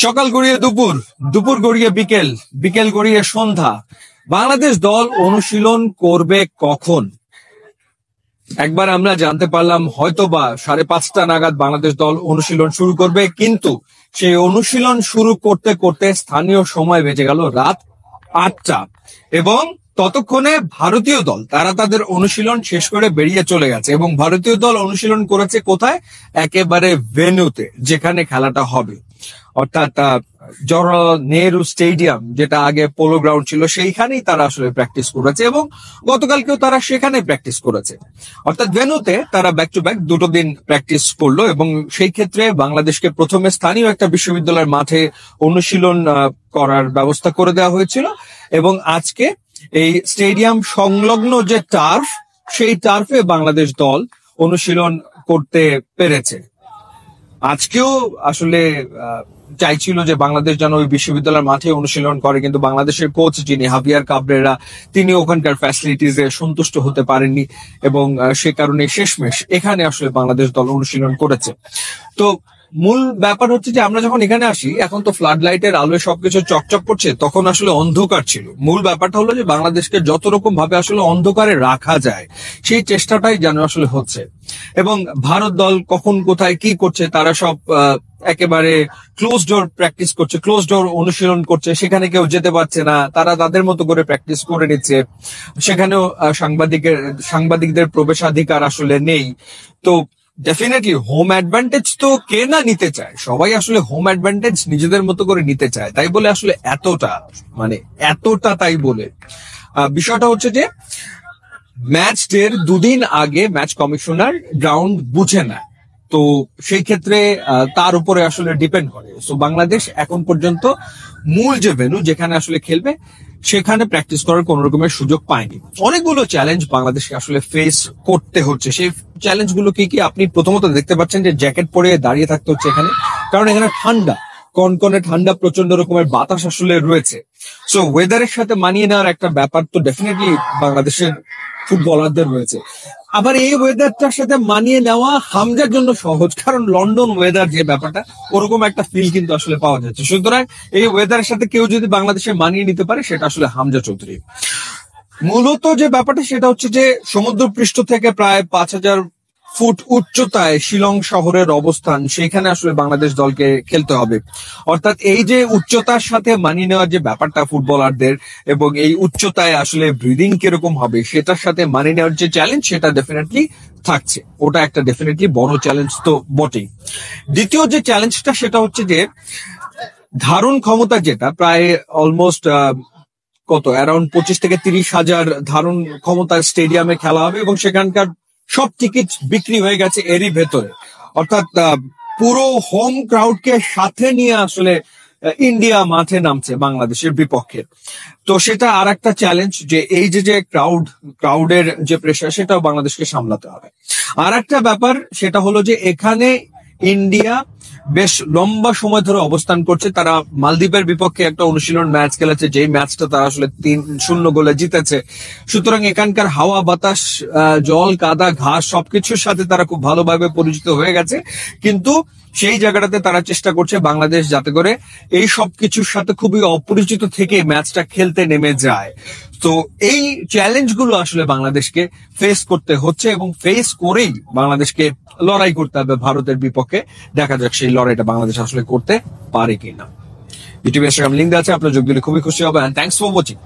সকাল গড়িয়ে দুপুর, দুপুর গড়িয়ে বিকেল, বিকেল গড়িয়ে সন্ধ্যা। বাংলাদেশ দল অনুশীলন করবে কখন? একবার আমরা জানতে পারলাম হয়তোবা 5:30 নাগাদ বাংলাদেশ দল অনুশীলন শুরু করবে, কিন্তু সেই অনুশীলন শুরু করতে করতে স্থানীয় সময় বেজে গেল রাত 8টা এবং ততক্ষণে ভারতীয় দল তারা তাদের অনুশীলন শেষ করে বেরিয়ে চলে গেছে। এবং ভারতীয় দল অনুশীলন করেছে কোথায়? একেবারে ভেন্যুতে, যেখানে খেলাটা হবে, অর্থাৎ জওহরলাল নেহরু স্টেডিয়াম, যেটা আগে পোলো গ্রাউন্ড ছিল, সেইখানেই তারা আসলে প্র্যাকটিস করেছে এবং গতকালকেও তারা সেখানে প্র্যাকটিস করেছে। অর্থাৎ ভেন্যুতে তারা ব্যাক টু ব্যাক দুটো দিন প্র্যাকটিস করলো এবং সেই ক্ষেত্রে বাংলাদেশকে প্রথমে স্থানীয় একটা বিশ্ববিদ্যালয়ের মাঠে অনুশীলন করার ব্যবস্থা করে দেওয়া হয়েছিল এবং আজকে এই স্টেডিয়াম সংলগ্ন যে টার্ফ, সেই টার্ফে বাংলাদেশ দল অনুশীলন করতে পেরেছে। আজকেও আসলে চাইছিল যে বাংলাদেশ যেন ওই বিশ্ববিদ্যালয়ের মাঠে অনুশীলন করে, কিন্তু বাংলাদেশের কোচ যিনি হাভিয়ার কাবরেরা, তিনি ওখানকার ফ্যাসিলিটিজে সন্তুষ্ট হতে পারেননি এবং সে কারণে শেষমেশ এখানে আসলে বাংলাদেশ দল অনুশীলন করেছে। তো মূল ব্যাপার হচ্ছে যে আমরা যখন এখানে আসি, এখন তো ফ্লাড লাইটের আলোয় সবকিছু চকচক করছে, তখন আসলে অন্ধকার ছিল। মূল ব্যাপারটা হলো যে বাংলাদেশকে যত রকম ভাবে আসলে অন্ধকারে রাখা যায় সেই চেষ্টাটাই যেন আসলে হচ্ছে। এবং ভারত দল কখন কোথায় কি করছে তারা সব একেবারে ক্লোজ ডোর প্র্যাকটিস করছে, ক্লোজ ডোর অনুশীলন করছে, সেখানে কেউ যেতে পারছে না, তারা তাদের মতো করে প্র্যাকটিস করে নিচ্ছে। সেখানেও সাংবাদিকদের প্রবেশাধিকার আসলে নেই। তো ডেফিনেটলি হোম অ্যাডভান্টেজ তো কে না নিতে চায়, সবাই আসলে হোম অ্যাডভান্টেজ নিজেদের মতো করে নিতে চায়। তাই বলে আসলে এতটা তাই বলে বিষয়টা হচ্ছে যে ম্যাচ ডের দুদিন আগে ম্যাচ কমিশনার গ্রাউন্ড বুঝে নেয়, তো সেই ক্ষেত্রে তার উপরে আসলে ডিপেন্ড করে। সো বাংলাদেশ এখন পর্যন্ত মূল যে ভেন্যু যেখানে আসলে খেলবে সেখানে প্র্যাকটিস করার কোন রকমের সুযোগ পায়নি। অনেকগুলো চ্যালেঞ্জ বাংলাদেশকে আসলে ফেস করতে হচ্ছে। সেই চ্যালেঞ্জ গুলো কি কি? আপনি প্রথমত দেখতে পাচ্ছেন যে জ্যাকেট পরে দাঁড়িয়ে থাকতে হচ্ছে এখানে, কারণ এখানে ঠান্ডা, কনকনে ঠান্ডা, প্রচন্ড রকমের বাতাস আসলে রয়েছে। সো ওয়েদারের সাথে মানিয়ে নেওয়ার একটা ব্যাপার তো ডেফিনেটলি বাংলাদেশের ফুটবলারদের রয়েছে। আবার এই ওয়েদারটার সাথে মানিয়ে নেওয়া হামজার জন্য সহজ, কারণ লন্ডন ওয়েদার যে ব্যাপারটা, ওরকম একটা ফিল কিন্তু আসলে পাওয়া যাচ্ছে। সুতরাং এই ওয়েদারের সাথে কেউ যদি বাংলাদেশে মানিয়ে নিতে পারে, সেটা আসলে হামজা চৌধুরী। মূলত যে ব্যাপারটা সেটা হচ্ছে যে সমুদ্রপৃষ্ঠ থেকে প্রায় 5,000 ফুট উচ্চতায় শিলং শহরের অবস্থান, সেখানে আসলে বাংলাদেশ দলকে খেলতে হবে। অর্থাৎ এই যে উচ্চতার সাথে মানিয়ে নেওয়ার যে ব্যাপারটা ফুটবলারদের, এবং এই উচ্চতায় আসলে ব্রিদিং কিরকম হবে সেটার সাথে মানিয়ে নেওয়ার যে চ্যালেঞ্জ, সেটা ডেফিনেটলি থাকছে। ওটা একটা ডেফিনেটলি বড় চ্যালেঞ্জ তো বটেই। দ্বিতীয় যে চ্যালেঞ্জটা সেটা হচ্ছে যে ধারণ ক্ষমতা, যেটা প্রায় অলমোস্ট অ্যারাউন্ড 25 থেকে 30,000 ধারণ ক্ষমতার স্টেডিয়ামে খেলা হবে এবং সেখানকার সব টিকিট বিক্রি হয়ে গেছে এরই ভেতরে। অর্থাৎ পুরো হোম ক্রাউডকে সাথে নিয়ে আসলে ইন্ডিয়া মাঠে নামছে বাংলাদেশের বিপক্ষে। তো সেটা আর একটা চ্যালেঞ্জ, যে এই যে ক্রাউডের যে প্রেশার, সেটাও বাংলাদেশকে সামলাতে হবে। আর একটা ব্যাপার সেটা হলো যে এখানে ইন্ডিয়া বেশ লম্বা সময় ধরে অবস্থান করছে। তারা মালদ্বীপের বিপক্ষে একটা অনুশীলন ম্যাচ খেলেছে, যেই ম্যাচটা তারা আসলে 3-0 গোলে জিতেছে। সুতরাং এখানকার হাওয়া বাতাস, জল কাদা ঘাস সবকিছুর সাথে তারা খুব ভালোভাবে পরিচিত হয়ে গেছে, কিন্তু সেই জায়গাটাতে তারা চেষ্টা করছে বাংলাদেশ যাতে করে এই সবকিছুর সাথে খুবই অপরিচিত থেকে ম্যাচটা খেলতে নেমে যায়। তো এই চ্যালেঞ্জ গুলো আসলে বাংলাদেশকে ফেস করতে হচ্ছে এবং ফেস করেই বাংলাদেশকে লড়াই করতে হবে ভারতের বিপক্ষে। দেখা যাক সেই লড়াইটা বাংলাদেশ আসলে করতে পারে কিনা। ইউটিউব ইনস্টাগ্রাম লিঙ্ক আছে, আপনার যোগ দিলে খুবই খুশি হবে। Thanks for watching.